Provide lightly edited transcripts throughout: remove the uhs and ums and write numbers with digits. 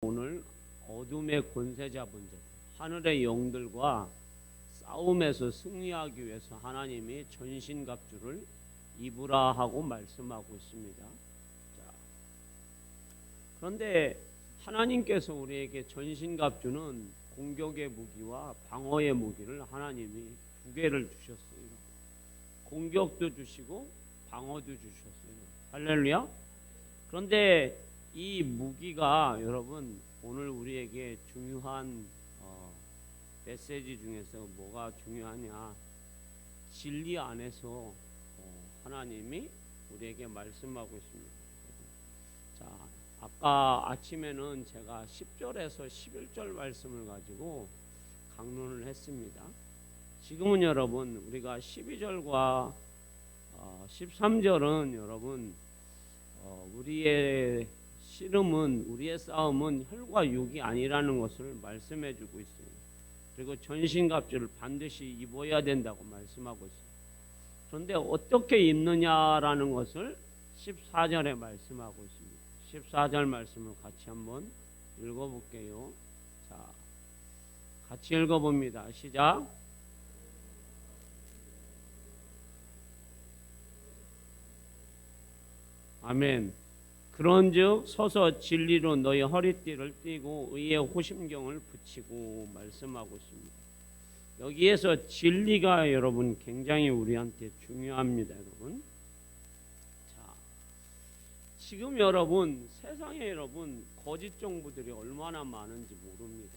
오늘 어둠의 권세 잡은 자, 하늘의 영들과 싸움에서 승리하기 위해서 하나님이 전신갑주를 입으라 하고 말씀하고 있습니다. 자, 그런데 하나님께서 우리에게 전신갑주는 공격의 무기와 방어의 무기를 하나님이 두 개를 주셨어요. 공격도 주시고 방어도 주셨어요. 할렐루야. 그런데 이 무기가 여러분 오늘 우리에게 중요한 메시지 중에서 뭐가 중요하냐, 진리 안에서 하나님이 우리에게 말씀하고 있습니다. 자, 아까 아침에는 제가 10절에서 11절 말씀을 가지고 강론을 했습니다. 지금은 여러분 우리가 12절과 13절은 여러분 우리의 씨름은, 우리의 싸움은 혈과 육이 아니라는 것을 말씀해 주고 있어요. 그리고 전신갑주를 반드시 입어야 된다고 말씀하고 있어요. 그런데 어떻게 입느냐라는 것을 14절에 말씀하고 있습니다. 14절 말씀을 같이 한번 읽어볼게요. 자, 같이 읽어봅니다. 시작. 아멘. 그런즉 서서 진리로 너희 허리띠를 띠고 의의 호심경을 붙이고 말씀하고 있습니다. 여기에서 진리가 여러분 굉장히 우리한테 중요합니다, 여러분. 자, 지금 여러분 세상에 여러분 거짓 정보들이 얼마나 많은지 모릅니다.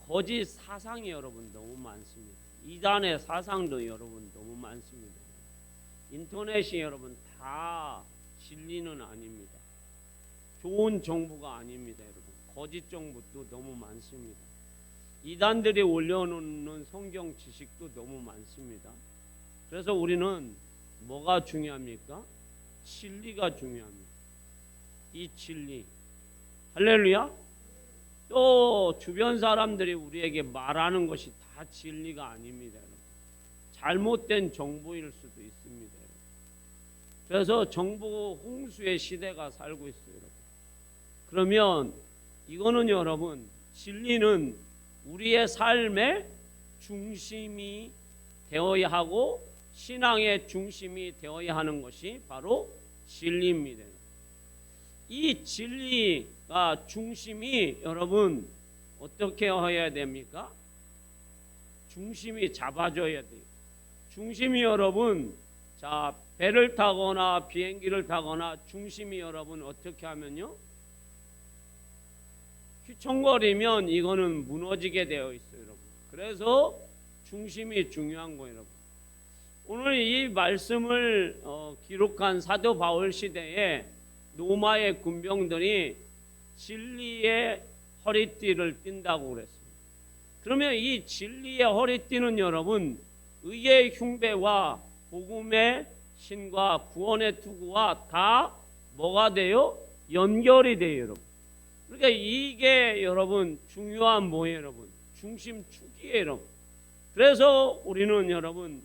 거짓 사상이 여러분 너무 많습니다. 이단의 사상도 여러분 너무 많습니다. 인터넷이 여러분 다 진리는 아닙니다. 좋은 정보가 아닙니다, 여러분. 거짓 정보도 너무 많습니다. 이단들이 올려놓는 성경 지식도 너무 많습니다. 그래서 우리는 뭐가 중요합니까? 진리가 중요합니다. 이 진리. 할렐루야. 또 주변 사람들이 우리에게 말하는 것이 다 진리가 아닙니다, 여러분. 잘못된 정보일 수도 있습니다. 그래서 정보 홍수의 시대가 살고 있어요, 여러분. 그러면 이거는 여러분, 진리는 우리의 삶의 중심이 되어야 하고 신앙의 중심이 되어야 하는 것이 바로 진리입니다. 이 진리가 중심이 여러분 어떻게 해야 됩니까? 중심이 잡아줘야 돼요. 중심이 여러분, 자, 배를 타거나 비행기를 타거나 중심이 여러분 어떻게 하면요? 휘청거리면 이거는 무너지게 되어 있어요, 여러분. 그래서 중심이 중요한 거예요, 여러분. 오늘 이 말씀을 기록한 사도 바울 시대에 로마의 군병들이 진리의 허리띠를 띈다고 그랬어요. 그러면 이 진리의 허리띠는 여러분 의의 흉배와 복음의 신과 구원의 투구와 다 뭐가 돼요? 연결이 돼요, 여러분. 그러니까 이게 여러분 중요한 뭐예요, 여러분? 중심축이에요, 여러분. 그래서 우리는 여러분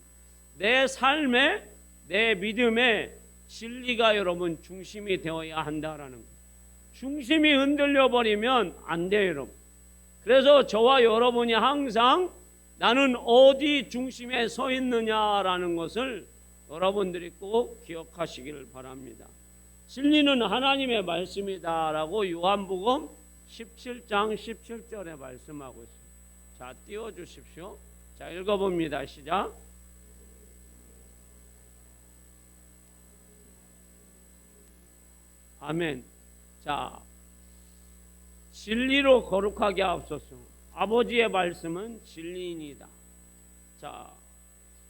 내 삶에, 내 믿음에 진리가 여러분 중심이 되어야 한다라는 거예요. 중심이 흔들려 버리면 안 돼요, 여러분. 그래서 저와 여러분이 항상 나는 어디 중심에 서 있느냐라는 것을 여러분들이 꼭 기억하시기를 바랍니다. 진리는 하나님의 말씀이다라고 요한복음 17장 17절에 말씀하고 있습니다. 자, 띄워주십시오. 자, 읽어봅니다. 시작. 아멘. 자, 진리로 거룩하게 하옵소서. 아버지의 말씀은 진리이니다. 자,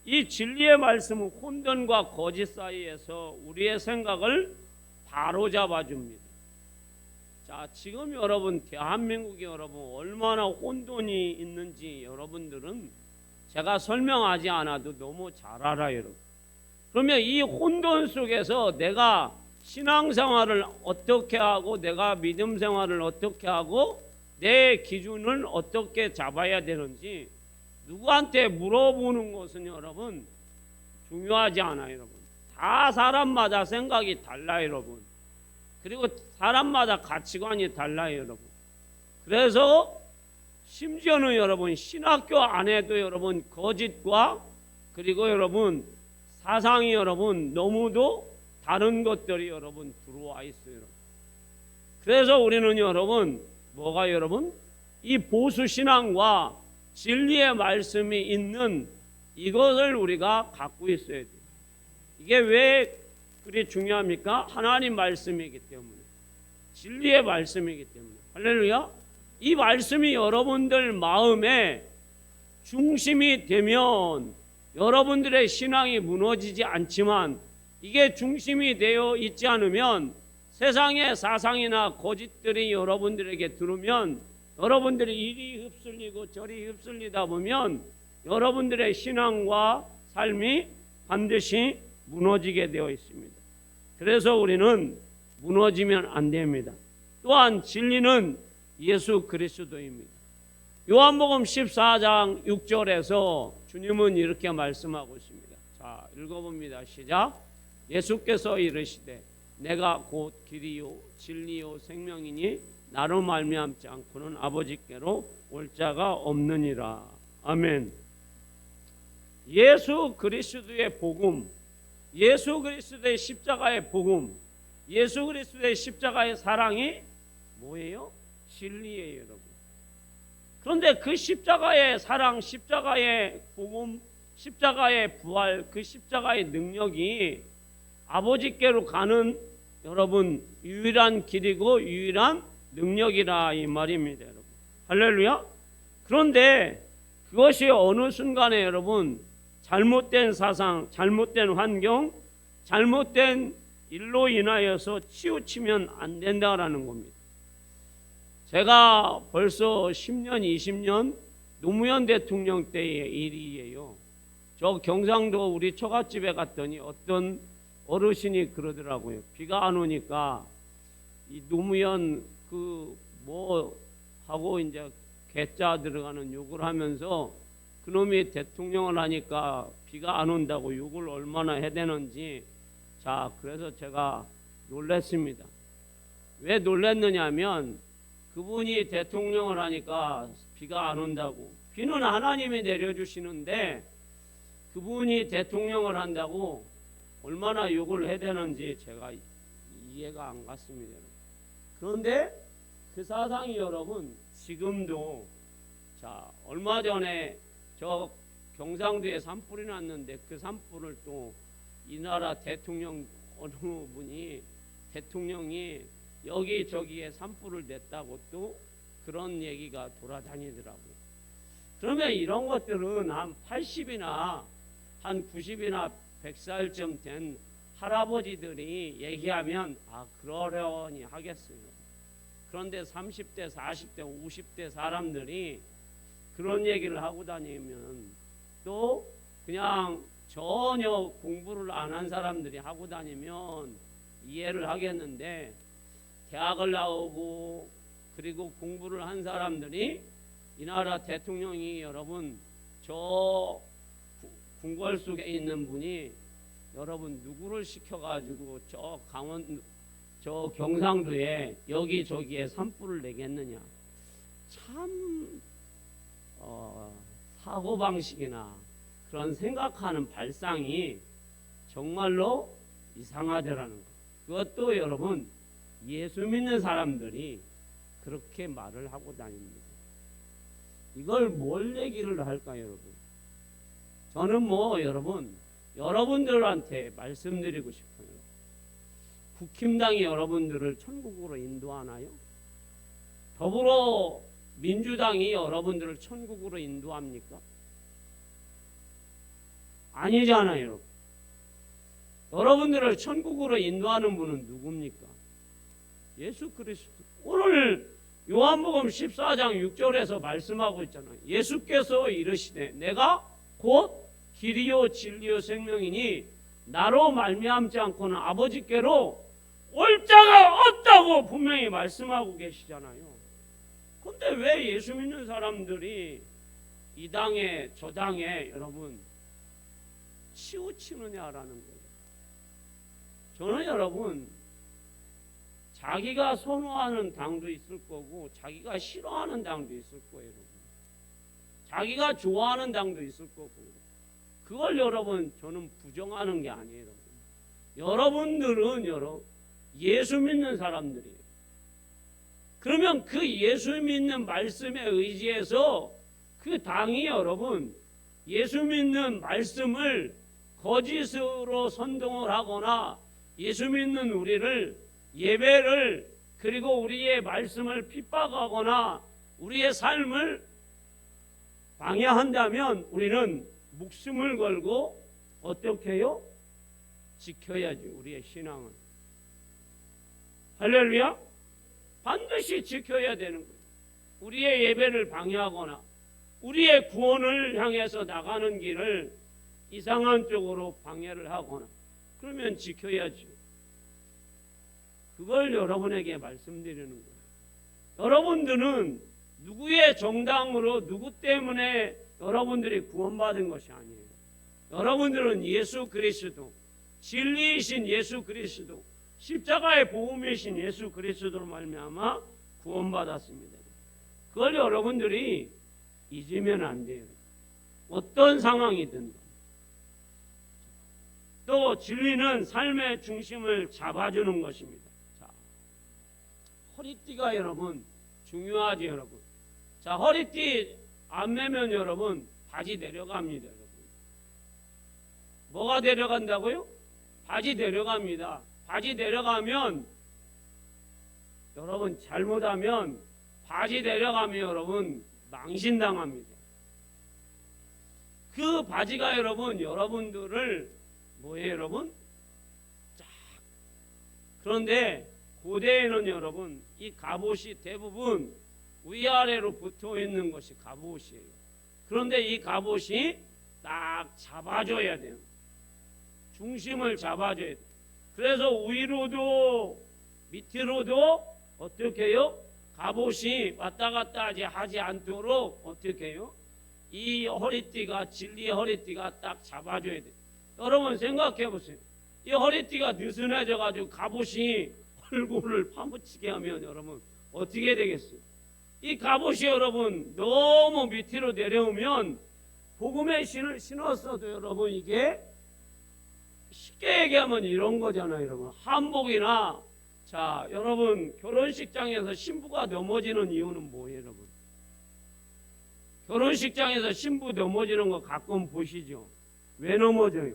이 진리의 말씀은 혼돈과 거짓 사이에서 우리의 생각을 바로잡아 줍니다. 자, 지금 여러분 대한민국이 여러분 얼마나 혼돈이 있는지 여러분들은 제가 설명하지 않아도 너무 잘 알아요, 여러분. 그러면 이 혼돈 속에서 내가 신앙생활을 어떻게 하고 내가 믿음 생활을 어떻게 하고 내 기준을 어떻게 잡아야 되는지 누구한테 물어보는 것은 여러분 중요하지 않아요, 여러분. 다 사람마다 생각이 달라요, 여러분. 그리고 사람마다 가치관이 달라요, 여러분. 그래서 심지어는 여러분 신학교 안에도 여러분 거짓과 그리고 여러분 사상이 여러분 너무도 다른 것들이 여러분 들어와 있어요. 여러분. 그래서 우리는 여러분 뭐가 여러분 이 보수 신앙과 진리의 말씀이 있는 이것을 우리가 갖고 있어야 돼요. 이게 왜 그리 중요합니까? 하나님 말씀이기 때문에, 진리의 말씀이기 때문에. 할렐루야. 이 말씀이 여러분들 마음에 중심이 되면 여러분들의 신앙이 무너지지 않지만, 이게 중심이 되어 있지 않으면 세상의 사상이나 거짓들이 여러분들에게 들으면 여러분들이 이리 휩쓸리고 저리 휩쓸리다 보면 여러분들의 신앙과 삶이 반드시 무너지게 되어 있습니다. 그래서 우리는 무너지면 안 됩니다. 또한 진리는 예수 그리스도입니다. 요한복음 14장 6절에서 주님은 이렇게 말씀하고 있습니다. 자, 읽어봅니다. 시작. 예수께서 이르시되 내가 곧 길이요 진리요 생명이니 나로 말미암지 않고는 아버지께로 올 자가 없느니라. 아멘. 예수 그리스도의 복음, 예수 그리스도의 십자가의 복음, 예수 그리스도의 십자가의 사랑이 뭐예요? 진리예요, 여러분. 그런데 그 십자가의 사랑, 십자가의 복음, 십자가의 부활, 그 십자가의 능력이 아버지께로 가는 여러분 유일한 길이고 유일한 능력이라 이 말입니다, 여러분. 할렐루야. 그런데 그것이 어느 순간에 여러분 잘못된 사상, 잘못된 환경, 잘못된 일로 인하여서 치우치면 안 된다라는 겁니다. 제가 벌써 10년, 20년 노무현 대통령 때의 일이에요. 저 경상도 우리 처갓집에 갔더니 어떤 어르신이 그러더라고요. 비가 안 오니까 이 노무현 그 뭐 하고 이제 개짜 들어가는 욕을 하면서 그놈이 대통령을 하니까 비가 안 온다고 욕을 얼마나 해대는지. 자, 그래서 제가 놀랐습니다. 왜 놀랐느냐면 그분이 대통령을 하니까 비가 안 온다고. 비는 하나님이 내려주시는데 그분이 대통령을 한다고 얼마나 욕을 해대는지 제가 이해가 안 갔습니다. 그런데 그 사상이 여러분 지금도, 자, 얼마 전에 저 경상도에 산불이 났는데 그 산불을 또 이 나라 대통령 어느 분이 대통령이 여기저기에 산불을 냈다고 또 그런 얘기가 돌아다니더라고요. 그러면 이런 것들은 한 80이나 한 90이나 100살쯤 된 할아버지들이 얘기하면 아 그러려니 하겠어요. 그런데 30대, 40대, 50대 사람들이 그런 얘기를 하고 다니면 또 그냥 전혀 공부를 안 한 사람들이 하고 다니면 이해를 하겠는데, 대학을 나오고 그리고 공부를 한 사람들이 이 나라 대통령이 여러분 저 궁궐 속에 있는 분이 여러분 누구를 시켜가지고 저 강원 저 경상도에 여기저기에 산불을 내겠느냐. 참 사고방식이나 그런 생각하는 발상이 정말로 이상하더라는 것. 그것도 여러분 예수 믿는 사람들이 그렇게 말을 하고 다닙니다. 이걸 뭘 얘기를 할까요, 여러분? 저는 뭐 여러분 여러분들한테 말씀드리고 싶어요. 국힘당이 여러분들을 천국으로 인도하나요? 더불어민주당이 여러분들을 천국으로 인도합니까? 아니잖아요, 여러분. 여러분들을 천국으로 인도하는 분은 누굽니까? 예수 그리스도. 오늘 요한복음 14장 6절에서 말씀하고 있잖아요. 예수께서 이르시되 내가 곧 길이요 진리요 생명이니 나로 말미암지 않고는 아버지께로 올 자가 없다고 분명히 말씀하고 계시잖아요. 그런데 왜 예수 믿는 사람들이 이 당에 저 당에 여러분 치우치느냐라는 거예요. 저는 여러분 자기가 선호하는 당도 있을 거고 자기가 싫어하는 당도 있을 거예요. 자기가 좋아하는 당도 있을 거고 그걸 여러분 저는 부정하는 게 아니에요. 여러분들은 예수 믿는 사람들이에요. 그러면 그 예수 믿는 말씀에 의지해서 그 당이 여러분 예수 믿는 말씀을 거짓으로 선동을 하거나 예수 믿는 우리를 예배를 그리고 우리의 말씀을 핍박하거나 우리의 삶을 방해한다면 우리는 목숨을 걸고 어떻게 해요? 지켜야지 우리의 신앙은. 할렐루야. 반드시 지켜야 되는 거예요. 우리의 예배를 방해하거나 우리의 구원을 향해서 나가는 길을 이상한 쪽으로 방해를 하거나 그러면 지켜야죠. 그걸 여러분에게 말씀드리는 거예요. 여러분들은 누구의 정당으로 누구 때문에 여러분들이 구원받은 것이 아니에요. 여러분들은 예수 그리스도, 진리이신 예수 그리스도, 십자가의 복음이신 예수 그리스도로 말미암아 구원받았습니다. 그걸 여러분들이 잊으면 안 돼요. 어떤 상황이든. 또 진리는 삶의 중심을 잡아주는 것입니다. 자, 허리띠가 여러분 중요하지 여러분. 자, 허리띠 안 매면 여러분 바지 내려갑니다. 여러분. 뭐가 내려간다고요? 바지 내려갑니다. 바지 내려가면 여러분 잘못하면 바지 내려가면 여러분 망신당합니다. 그 바지가 여러분 여러분들을 뭐예요 여러분? 쫙. 그런데 고대에는 여러분 이 갑옷이 대부분 위아래로 붙어 있는 것이 갑옷이에요. 그런데 이 갑옷이 딱 잡아줘야 돼요. 중심을 잡아줘야 돼요. 그래서 위로도 밑으로도 어떻게 해요? 갑옷이 왔다 갔다 하지 않도록 어떻게 해요? 이 허리띠가 진리의 허리띠가 딱 잡아줘야 돼요. 여러분 생각해 보세요. 이 허리띠가 느슨해져 가지고 갑옷이 얼굴을 파묻히게 하면 여러분 어떻게 되겠어요? 이 갑옷이 여러분 너무 밑으로 내려오면 복음의 신을 신었어도 여러분 이게 쉽게 얘기하면 이런 거잖아요. 여러분 한복이나 자 여러분 결혼식장에서 신부가 넘어지는 이유는 뭐예요 여러분? 결혼식장에서 신부 넘어지는 거 가끔 보시죠. 왜 넘어져요?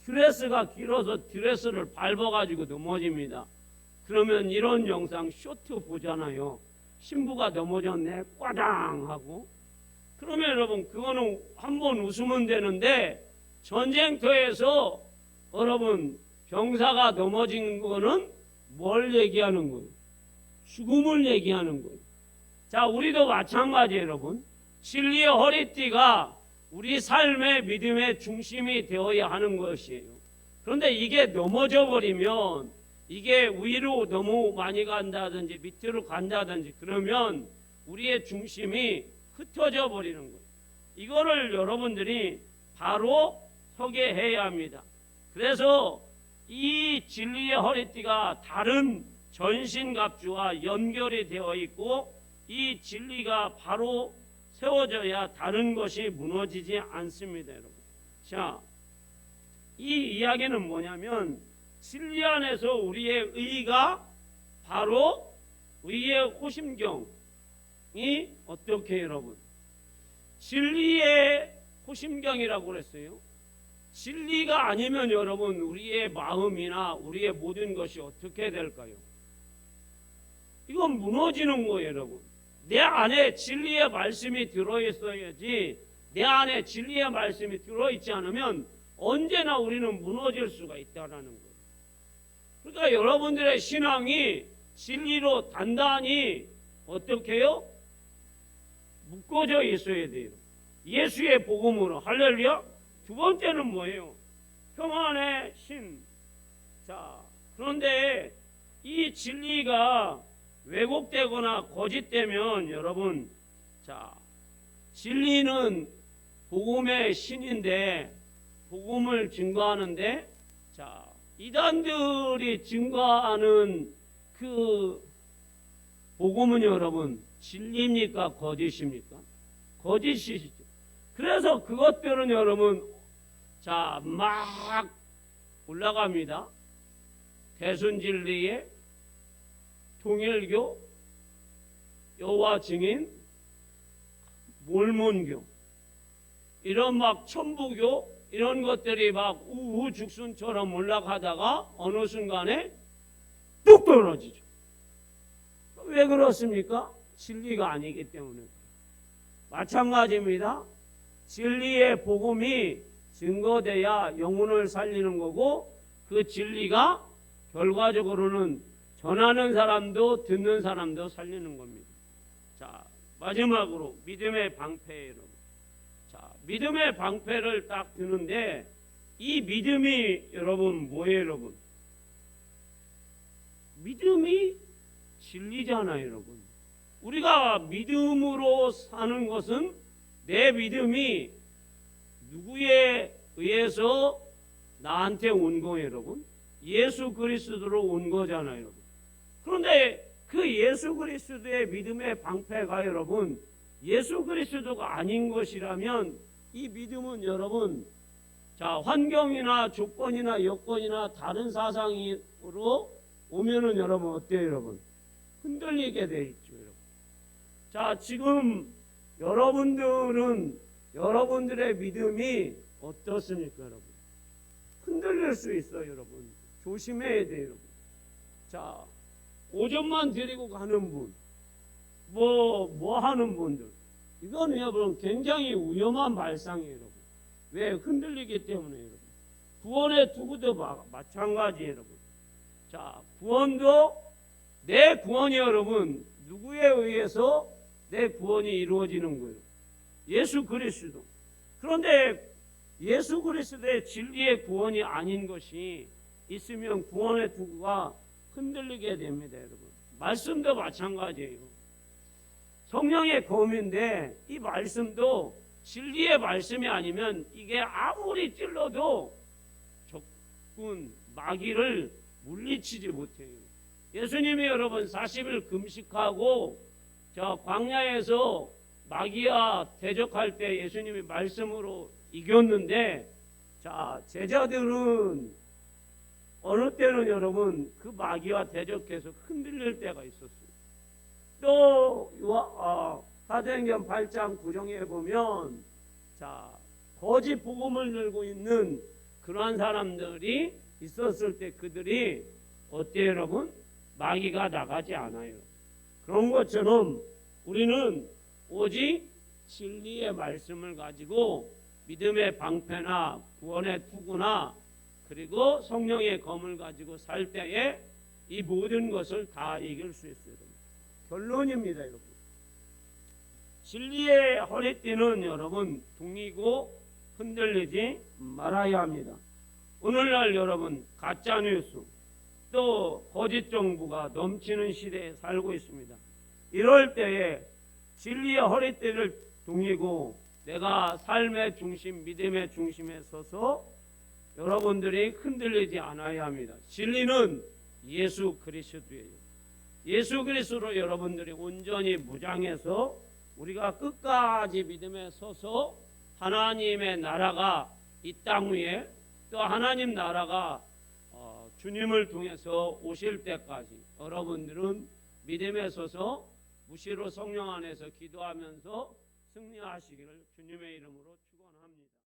드레스가 길어서 드레스를 밟아가지고 넘어집니다. 그러면 이런 영상 쇼트 보잖아요. 신부가 넘어졌네 꽈당 하고. 그러면 여러분 그거는 한번 웃으면 되는데 전쟁터에서 여러분 병사가 넘어진 거는 뭘 얘기하는 거예요? 죽음을 얘기하는 거예요. 자 우리도 마찬가지예요 여러분. 진리의 허리띠가 우리 삶의 믿음의 중심이 되어야 하는 것이에요. 그런데 이게 넘어져 버리면 이게 위로 너무 많이 간다든지 밑으로 간다든지 그러면 우리의 중심이 흩어져 버리는 거예요. 이거를 여러분들이 바로 서게 해야 합니다. 그래서 이 진리의 허리띠가 다른 전신갑주와 연결이 되어 있고 이 진리가 바로 세워져야 다른 것이 무너지지 않습니다. 여러분. 자, 이 이야기는 뭐냐면 진리 안에서 우리의 의가 바로 의의 호심경이 어떻게 여러분? 진리의 호심경이라고 그랬어요. 진리가 아니면 여러분 우리의 마음이나 우리의 모든 것이 어떻게 될까요? 이건 무너지는 거예요 여러분. 내 안에 진리의 말씀이 들어있어야지 내 안에 진리의 말씀이 들어있지 않으면 언제나 우리는 무너질 수가 있다는 거예요. 그러니까 여러분들의 신앙이 진리로 단단히 어떻게 해요? 묶어져 있어야 돼요. 예수의 복음으로. 할렐루야. 두 번째는 뭐예요? 평안의 신. 자, 그런데 이 진리가 왜곡되거나 거짓되면 여러분, 자, 진리는 복음의 신인데 복음을 증거하는데, 자, 이단들이 증거하는 그 복음은 여러분 진리입니까? 거짓입니까? 거짓이시죠. 그래서 그것들은 여러분 자 막 올라갑니다. 대순진리의 통일교, 여호와 증인, 몰몬교 이런 막 천부교 이런 것들이 막 우후죽순처럼 올라가다가 어느 순간에 뚝 떨어지죠. 왜 그렇습니까? 진리가 아니기 때문에. 마찬가지입니다. 진리의 복음이 증거돼야 영혼을 살리는 거고 그 진리가 결과적으로는 전하는 사람도 듣는 사람도 살리는 겁니다. 자, 마지막으로 믿음의 방패 여러분. 자, 믿음의 방패를 딱 드는데 이 믿음이 여러분 뭐예요, 여러분? 믿음이 진리잖아요, 여러분. 우리가 믿음으로 사는 것은 내 믿음이 누구에 의해서 나한테 온 거예요, 여러분? 예수 그리스도로 온 거잖아요, 여러분. 그런데 그 예수 그리스도의 믿음의 방패가 여러분 예수 그리스도가 아닌 것이라면 이 믿음은 여러분 자 환경이나 조건이나 여건이나 다른 사상으로 오면은 여러분 어때요, 여러분? 흔들리게 돼 있죠, 여러분. 자, 지금 여러분들은 여러분들의 믿음이 어떻습니까, 여러분? 흔들릴 수 있어요, 여러분. 조심해야 돼요, 여러분. 자, 5점만 드리고 가는 분, 뭐 하는 분들, 이거는 여러분 굉장히 위험한 발상이에요, 여러분. 왜? 흔들리기 때문에, 여러분. 구원의 투구도 마찬가지예요, 여러분. 자, 구원도 내 구원이 여러분 누구에 의해서 내 구원이 이루어지는 거예요? 예수 그리스도. 그런데 예수 그리스도의 진리의 구원이 아닌 것이 있으면 구원의 투구가 흔들리게 됩니다, 여러분. 말씀도 마찬가지예요. 성령의 검인데 이 말씀도 진리의 말씀이 아니면 이게 아무리 찔러도 적군 마귀를 물리치지 못해요. 예수님이 여러분 40일 금식하고 저 광야에서 마귀와 대적할 때 예수님이 말씀으로 이겼는데 자 제자들은 어느 때는 여러분 그 마귀와 대적해서 흔들릴 때가 있었어요. 또 사도행전 8장 9장에 보면 자 거짓 복음을 들고 있는 그러한 사람들이 있었을 때 그들이 어때요, 여러분? 마귀가 나가지 않아요. 그런 것처럼 우리는 오직 진리의 말씀을 가지고 믿음의 방패나 구원의 투구나 그리고 성령의 검을 가지고 살 때에 이 모든 것을 다 이길 수 있어요. 결론입니다, 여러분. 진리의 허리띠는 여러분 동이고 흔들리지 말아야 합니다. 오늘날 여러분 가짜뉴스 또 거짓 정부가 넘치는 시대에 살고 있습니다. 이럴 때에 진리의 허리띠를 동이고 내가 삶의 중심, 믿음의 중심에 서서 여러분들이 흔들리지 않아야 합니다. 진리는 예수 그리스도예요. 예수 그리스도로 여러분들이 온전히 무장해서 우리가 끝까지 믿음에 서서 하나님의 나라가 이 땅 위에 또 하나님 나라가 주님을 통해서 오실 때까지 여러분들은 믿음에 서서 무시로 성령 안에서 기도하면서 승리하시기를 주님의 이름으로 축원합니다.